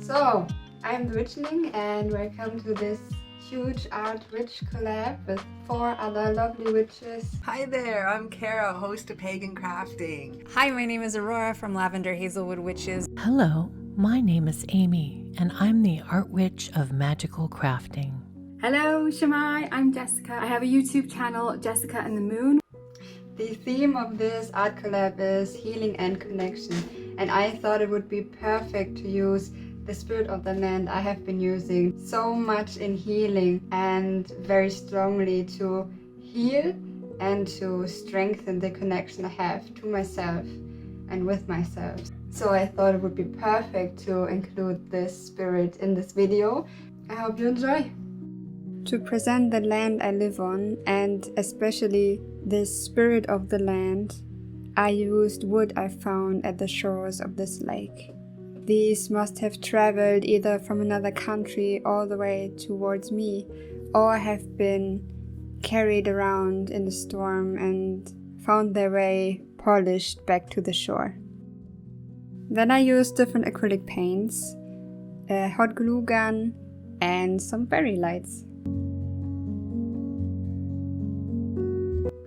So, I'm the Witchling and welcome to this huge art witch collab with 4 other lovely witches. Hi there, I'm Kara, host of Pagan Crafting. Hi, my name is Aurora from Lavender Hazelwood Witches. Hello, my name is Amy, and I'm the Art Witch of Magical Crafting. Hello, Shamai, I'm Jessica. I have a YouTube channel, Jessica and the Moon. The theme of this art collab is healing and connection, and I thought it would be perfect to use the spirit of the land I have been using so much in healing and very strongly to heal and to strengthen the connection I have to myself and with myself. So I thought it would be perfect to include this spirit in this video. I hope you enjoy. To present the land I live on, and especially the spirit of the land, I used wood I found at the shores of this lake. These must have traveled either from another country all the way towards me, or have been carried around in the storm and found their way polished back to the shore. Then I used different acrylic paints, a hot glue gun, and some fairy lights.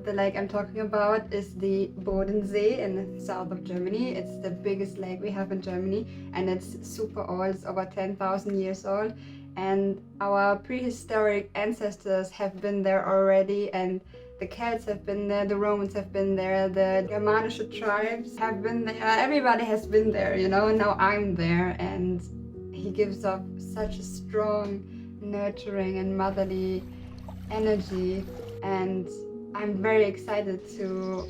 The lake I'm talking about is the Bodensee in the south of Germany. It's the biggest lake we have in Germany, and it's super old. It's over 10,000 years old, and our prehistoric ancestors have been there already, and the Celts have been there, the Romans have been there, the Germanic tribes have been there. Everybody has been there, you know, and now I'm there, and he gives off such a strong, nurturing and motherly energy, and I'm very excited to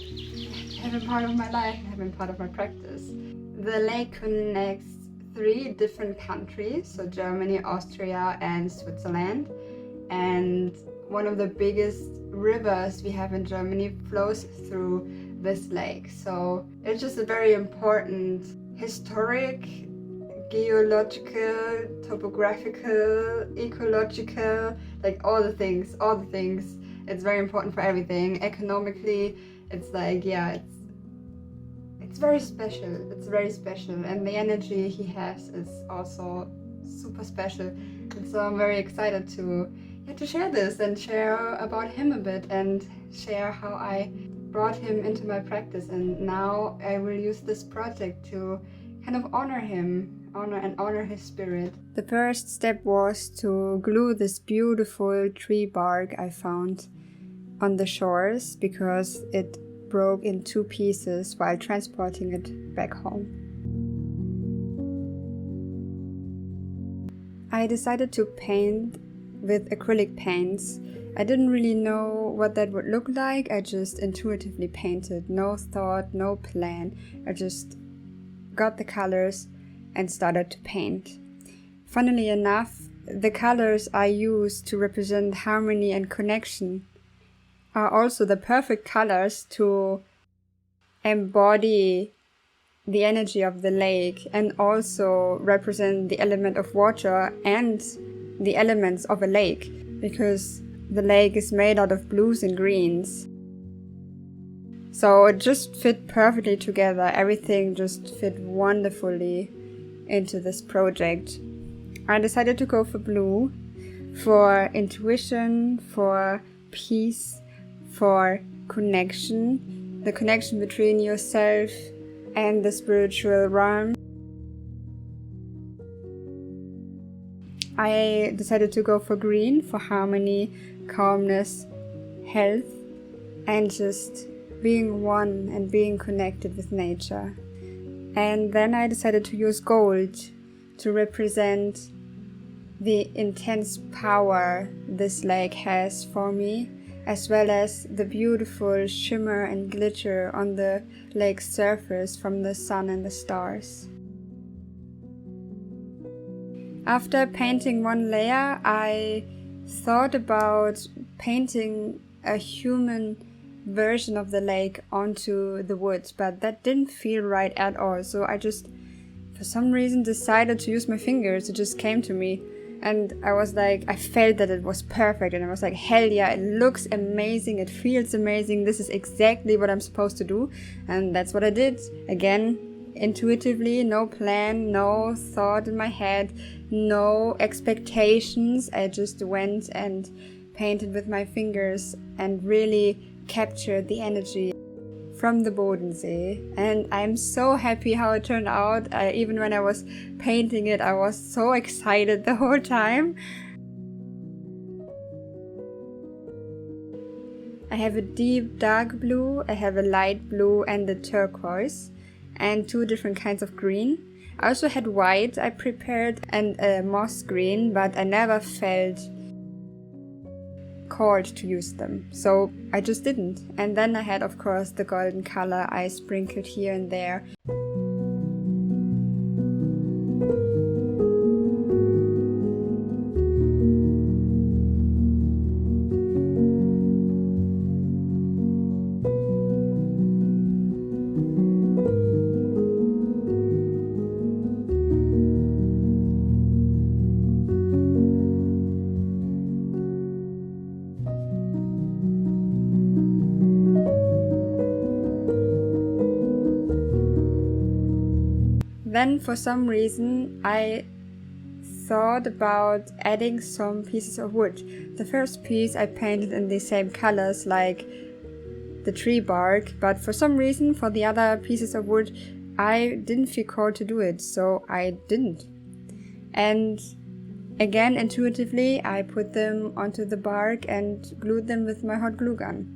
have him part of my life, have him part of my practice. The lake connects 3 different countries, so Germany, Austria and Switzerland. And one of the biggest rivers we have in Germany flows through this lake. So it's just a very important historic, geological, topographical, ecological, like all the things. It's very important for everything. Economically, it's like, yeah, it's very special. It's very special. And the energy he has is also super special. And so I'm very excited to share this and share about him a bit and share how I brought him into my practice. And now I will use this project to kind of honor him, honor his spirit. The first step was to glue this beautiful tree bark I found on the shores because it broke in 2 pieces while transporting it back home. I decided to paint with acrylic paints. I didn't really know what that would look like. I just intuitively painted. No thought, no plan. I just got the colors and started to paint. Funnily enough, the colors I used to represent harmony and connection are also the perfect colors to embody the energy of the lake and also represent the element of water and the elements of a lake, because the lake is made out of blues and greens. So it just fit perfectly together. Everything just fit wonderfully into this project. I decided to go for blue, for intuition, for peace, for connection, the connection between yourself and the spiritual realm. I decided to go for green, for harmony, calmness, health, and just being one and being connected with nature. And then I decided to use gold to represent the intense power this lake has for me, as well as the beautiful shimmer and glitter on the lake's surface from the sun and the stars. After painting one layer, I thought about painting a human version of the lake onto the wood, but that didn't feel right at all. So I just, for some reason, decided to use my fingers. It just came to me. And I was like, I felt that it was perfect, and I was like, hell yeah, it looks amazing, it feels amazing, this is exactly what I'm supposed to do. And that's what I did. Again, intuitively, no plan, no thought in my head, no expectations. I just went and painted with my fingers and really captured the energy from the Bodensee. And I'm so happy how it turned out. Even when I was painting it, I was so excited the whole time. I have a deep dark blue, I have a light blue and a turquoise, and 2 different kinds of green. I also had white I prepared and a moss green, but I never felt called to use them, so I just didn't. And then I had, of course, the golden color I sprinkled here and there. Then for some reason I thought about adding some pieces of wood. The first piece I painted in the same colors like the tree bark, but for some reason for the other pieces of wood I didn't feel called to do it, so I didn't. And again, intuitively I put them onto the bark and glued them with my hot glue gun.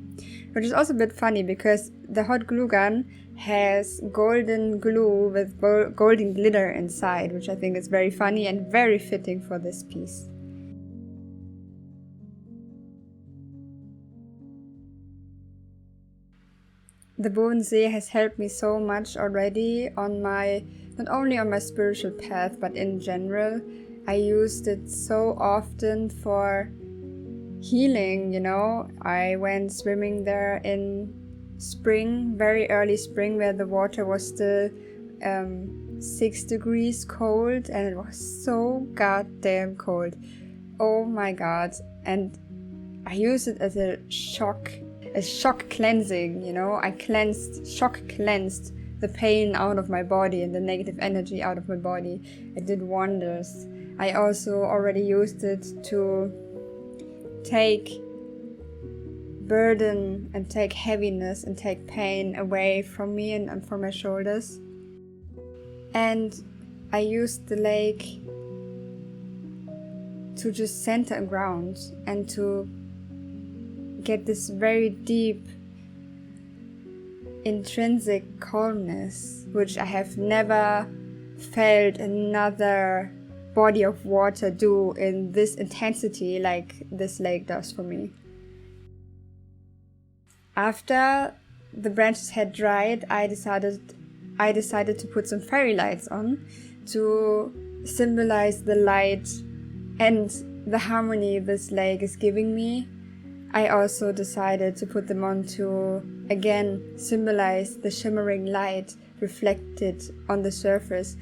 Which is also a bit funny because the hot glue gun has golden glue with golden glitter inside, which I think is very funny and very fitting for this piece. The Bodensee has helped me so much already on my, not only on my spiritual path, but in general. I used it so often for healing, you know. I went swimming there in spring, very early spring, where the water was still 6 degrees cold, and it was so goddamn cold. Oh my god. And I used it as a shock cleansing, you know. I shock cleansed the pain out of my body and the negative energy out of my body. It did wonders. I also already used it to take burden and take heaviness and take pain away from me and from my shoulders. And I used the lake to just center and ground and to get this very deep intrinsic calmness, which I have never felt another body of water do in this intensity like this lake does for me. After the branches had dried, I decided to put some fairy lights on to symbolize the light and the harmony this lake is giving me. I also decided to put them on to again symbolize the shimmering light reflected on the surface,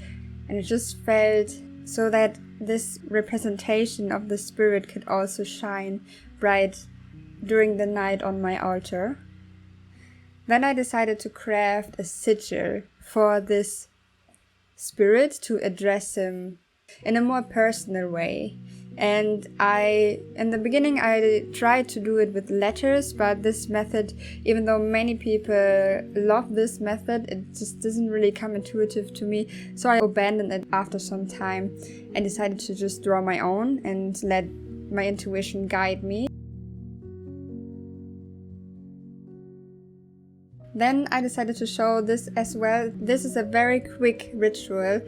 and it just felt so that this representation of the spirit could also shine bright during the night on my altar. Then I decided to craft a sigil for this spirit to address him in a more personal way. And in the beginning I tried to do it with letters, but this method, even though many people love this method, it just doesn't really come intuitive to me. So I abandoned it after some time and decided to just draw my own and let my intuition guide me. Then I decided to show this as well. This is a very quick ritual,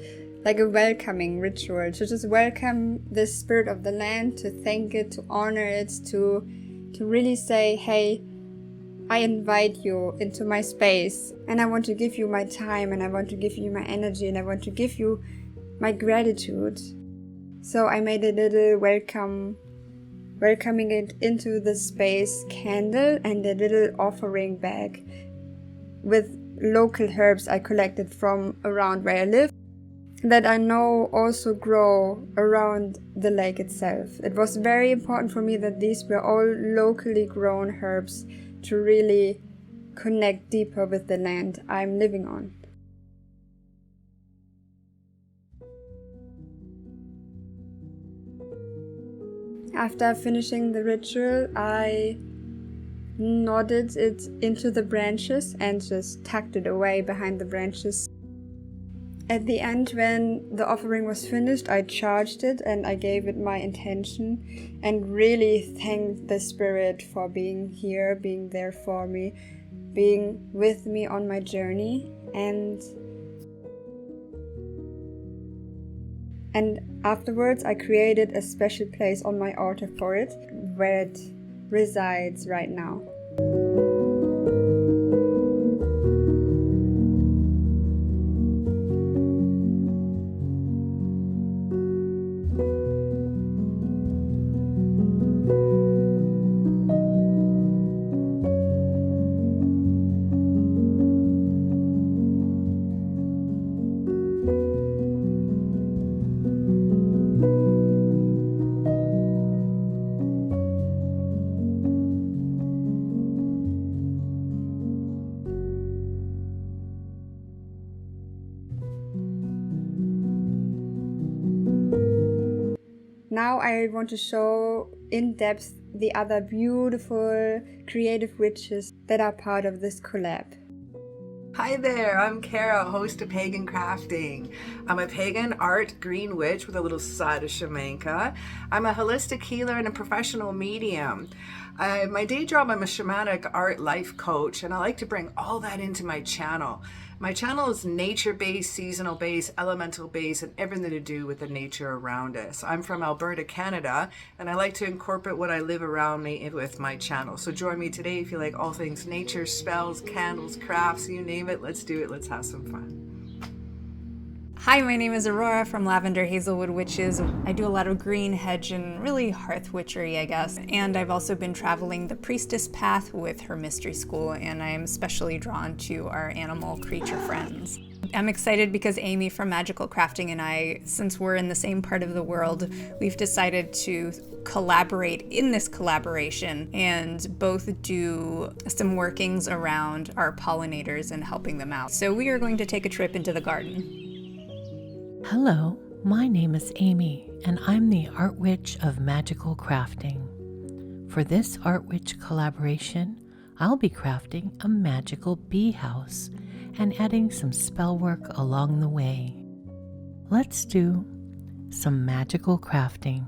like a welcoming ritual, to just welcome the spirit of the land, to thank it, to honor it, to really say, hey, I invite you into my space, and I want to give you my time, and I want to give you my energy, and I want to give you my gratitude. So I made a little welcoming it into the space candle and a little offering bag with local herbs I collected from around where I live, that I know also grow around the lake itself. It was very important for me that these were all locally grown herbs to really connect deeper with the land I'm living on. After finishing the ritual, I knotted it into the branches and just tucked it away behind the branches. At the end, when the offering was finished, I charged it and I gave it my intention and really thanked the spirit for being here, being there for me, being with me on my journey. And afterwards, I created a special place on my altar for it, where it resides right now. Now I want to show in depth the other beautiful creative witches that are part of this collab. Hi there, I'm Kara, host of Pagan Crafting. I'm a pagan art green witch with a little side of shamanka. I'm a holistic healer and a professional medium. My day job, I'm a shamanic art life coach, and I like to bring all that into my channel. My channel is nature-based, seasonal-based, elemental-based, and everything to do with the nature around us. I'm from Alberta, Canada, and I like to incorporate what I live around me with my channel. So join me today if you like all things nature, spells, candles, crafts, you name it. Let's do it. Let's have some fun. Hi, my name is Aurora from Lavender Hazelwood Witches. I do a lot of green, hedge, and really hearth witchery, I guess. And I've also been traveling the priestess path with her mystery school, and I am especially drawn to our animal creature friends. I'm excited because Amy from Magical Crafting and I, since we're in the same part of the world, we've decided to collaborate in this collaboration and both do some workings around our pollinators and helping them out. So we are going to take a trip into the garden. Hello, my name is Amy, and I'm the Art Witch of Magical Crafting. For this Art Witch collaboration, I'll be crafting a magical bee house and adding some spell work along the way. Let's do some magical crafting.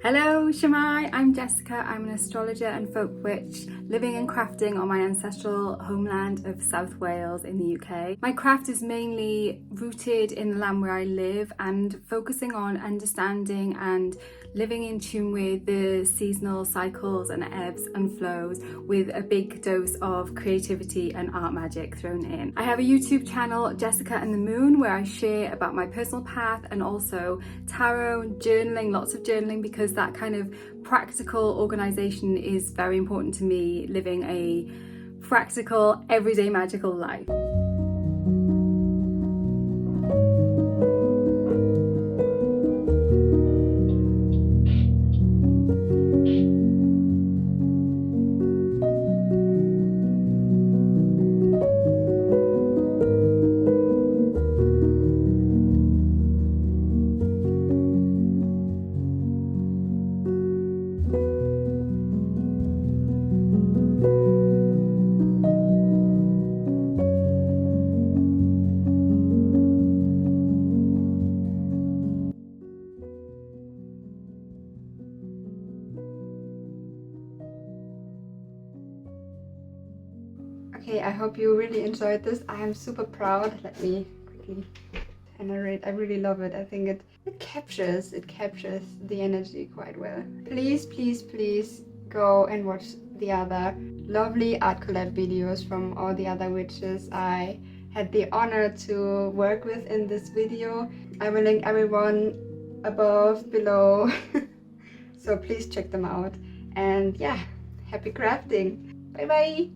Hello, Shamai, I'm Jessica. I'm an astrologer and folk witch living and crafting on my ancestral homeland of South Wales in the UK. My craft is mainly rooted in the land where I live and focusing on understanding and living in tune with the seasonal cycles and ebbs and flows with a big dose of creativity and art magic thrown in. I have a YouTube channel, Jessica and the Moon, where I share about my personal path and also tarot and journaling, lots of journaling, because that kind of practical organization is very important to me, living a practical, everyday magical life. Okay, I hope you really enjoyed this. I am super proud. Let me quickly narrate. I really love it. I think it captures the energy quite well. Please, please, please go and watch the other lovely art collab videos from all the other witches I had the honor to work with in this video. I will link everyone above, below. So please check them out. And yeah, happy crafting. Bye bye.